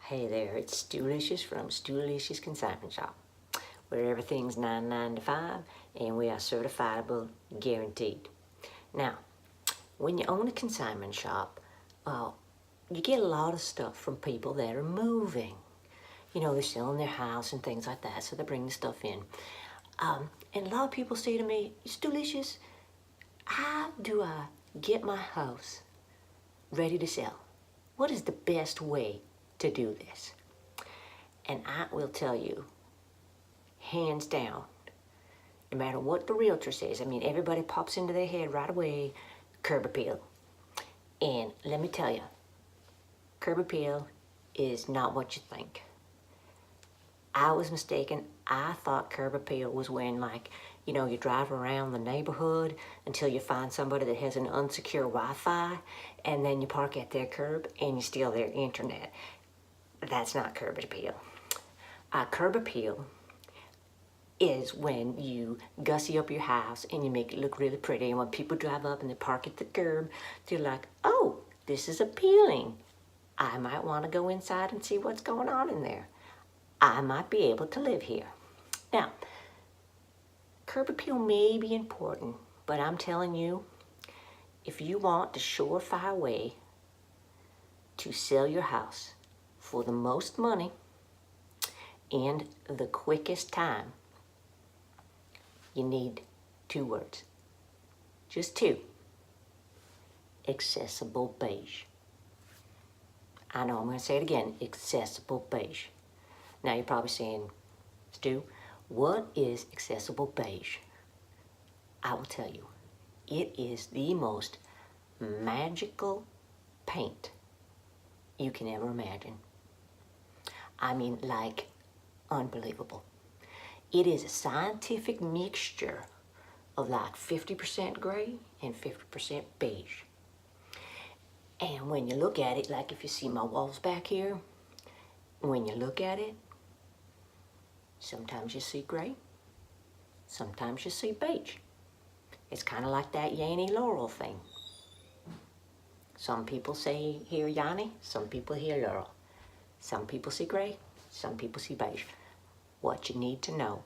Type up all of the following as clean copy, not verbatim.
Hey there, it's Stewlicious from Stewlicious Consignment Shop, where everything's $9.95 and we are certifiable guaranteed. Now, when you own a consignment shop, you get a lot of stuff from people that are moving. You know, they're selling their house and things like that, so they bring the stuff in. And a lot of people say to me, Stewlicious, how do I get my house ready to sell? What is the best way to do this? And I will tell you, hands down, no matter what the realtor says, I mean, everybody pops into their head right away, curb appeal. And let me tell you, curb appeal is not what you think. I was mistaken. I thought curb appeal was when, like, you know, you drive around the neighborhood until you find somebody that has an unsecure Wi-Fi, and then you park at their curb and you steal their internet. That's not curb appeal. Curb appeal is when you gussy up your house and you make it look really pretty, and when people drive up and they park at the curb, they're like, oh, this is appealing. I might want to go inside and see what's going on in there. I might be able to live here. Now, curb appeal may be important, but I'm telling you, if you want the surefire way to sell your house for the most money and the quickest time, you need 2 words. Just 2. Accessible beige. I know, I'm going to say it again. Accessible beige. Now you're probably saying, Stu, what is accessible beige? I will tell you. It is the most magical paint you can ever imagine. I mean, like, unbelievable. It is a scientific mixture of like 50% gray and 50% beige. And when you look at it, like if you see my walls back here, when you look at it, sometimes you see gray, sometimes you see beige. It's kind of like that Yanny Laurel thing. Some people say hear Yanny, some people hear Laurel. Some people see gray, some people see beige. What you need to know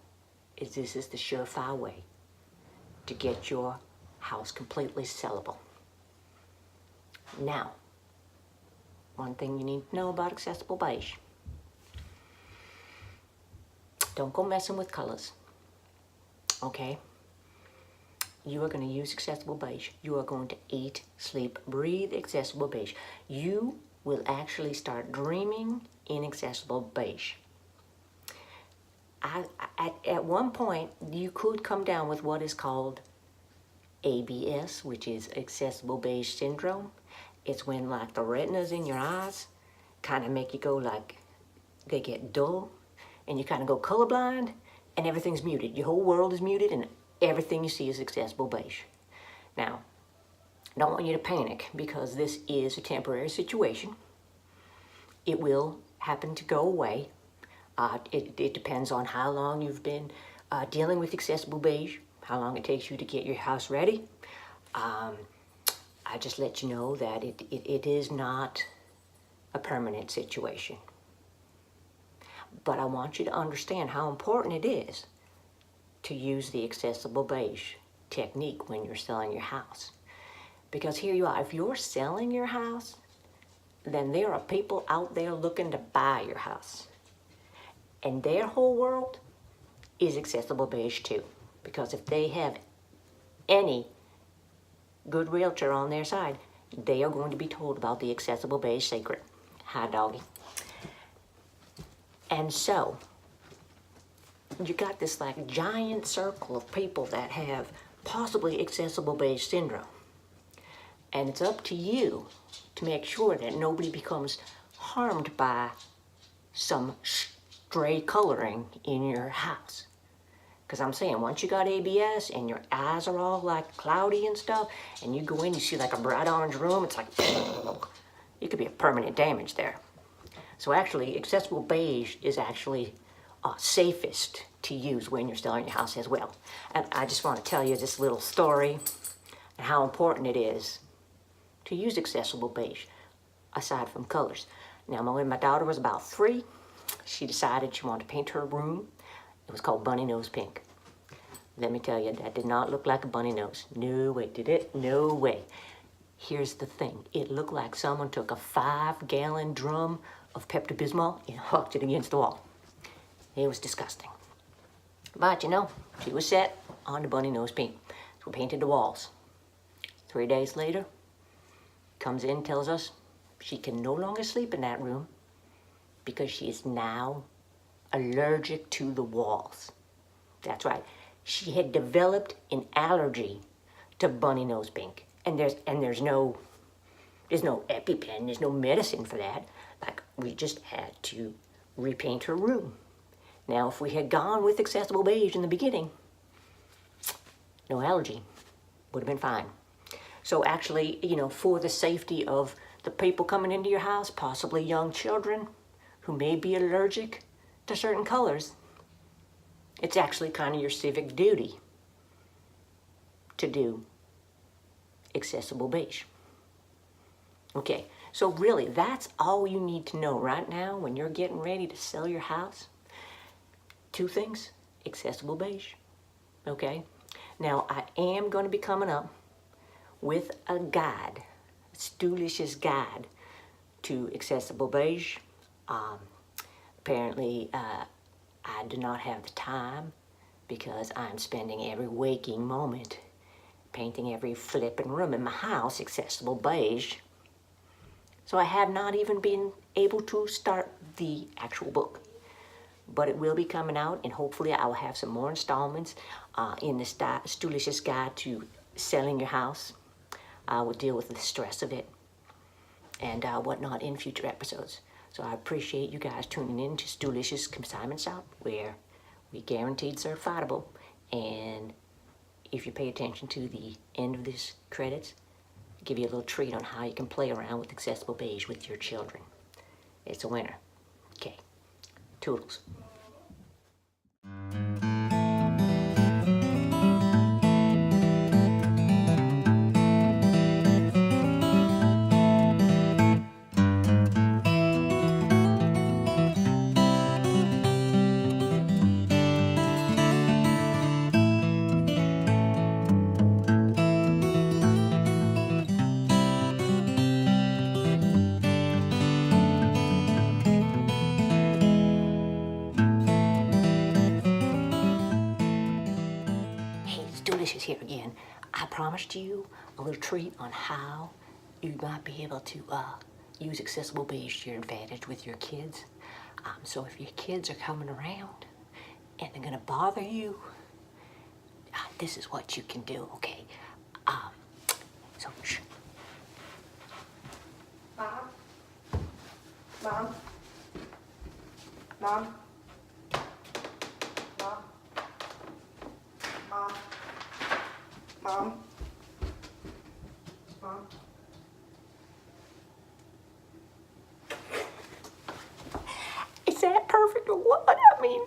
is this is the surefire way to get your house completely sellable. Now, one thing you need to know about accessible beige. Don't go messing with colors, okay? You are going to use accessible beige. You are going to eat, sleep, breathe accessible beige. You will actually start dreaming in accessible beige. At one point, you could come down with what is called ABS, which is accessible beige syndrome. It's when, like, the retinas in your eyes kind of make you go like, they get dull, and you kind of go colorblind, and everything's muted. Your whole world is muted, and everything you see is accessible beige. Now, I don't want you to panic, because this is a temporary situation. It will happen to go away. It depends on how long you've been dealing with accessible beige, how long it takes you to get your house ready. I just let you know that it is not a permanent situation. But I want you to understand how important it is to use the accessible beige technique when you're selling your house. Because here you are, if you're selling your house, then there are people out there looking to buy your house. And their whole world is accessible beige too. Because if they have any good realtor on their side, they are going to be told about the accessible beige secret. Hi, doggy. And so, you got this like giant circle of people that have possibly accessible beige syndrome. And it's up to you to make sure that nobody becomes harmed by some stray coloring in your house. Because I'm saying, once you got ABS and your eyes are all like cloudy and stuff, and you go in, you see like a bright orange room, it's like, it could be a permanent damage there. So actually, accessible beige is actually safest to use when you're selling your house as well. And I just want to tell you this little story and how important it is to use accessible beige, aside from colors. Now, when my daughter was about 3, she decided she wanted to paint her room. It was called Bunny Nose Pink. Let me tell you, that did not look like a bunny nose. No way, did it? No way. Here's the thing. It looked like someone took a 5-gallon drum of Pepto-Bismol and hucked it against the wall. It was disgusting. But, you know, she was set on the Bunny Nose Pink. So we painted the walls. 3 days later, comes in, tells us she can no longer sleep in that room because she is now allergic to the walls. That's right. She had developed an allergy to Bunny Nose Pink. And there's no EpiPen, there's no medicine for that. Like, we just had to repaint her room. Now, if we had gone with Accessible Beige in the beginning, no allergy, would have been fine. So actually, you know, for the safety of the people coming into your house, possibly young children who may be allergic to certain colors, it's actually kind of your civic duty to do Accessible Beige. Okay, so really, that's all you need to know right now when you're getting ready to sell your house. 2 things: Accessible Beige. Okay, now I am going to be coming up with a guide, a Stoolicious guide to Accessible Beige. Apparently, I do not have the time because I'm spending every waking moment painting every flipping room in my house Accessible Beige. So I have not even been able to start the actual book. But it will be coming out, and hopefully I will have some more installments in the Stoolicious Guide to Selling Your House. I will deal with the stress of it and whatnot in future episodes. So I appreciate you guys tuning in to Stoolicious Consignment Shop, where we guaranteed certifiable. And if you pay attention to the end of this credits, I'll give you a little treat on how you can play around with Accessible Beige with your children. It's a winner. Okay, toodles. Delicious here again. I promised you a little treat on how you might be able to use Accessible Beige to your advantage with your kids. So if your kids are coming around and they're gonna bother you, this is what you can do, okay? So shh. Mom? Mom? Mom? Mom? Mom? Mom? Mom? Is that perfect or what? I mean,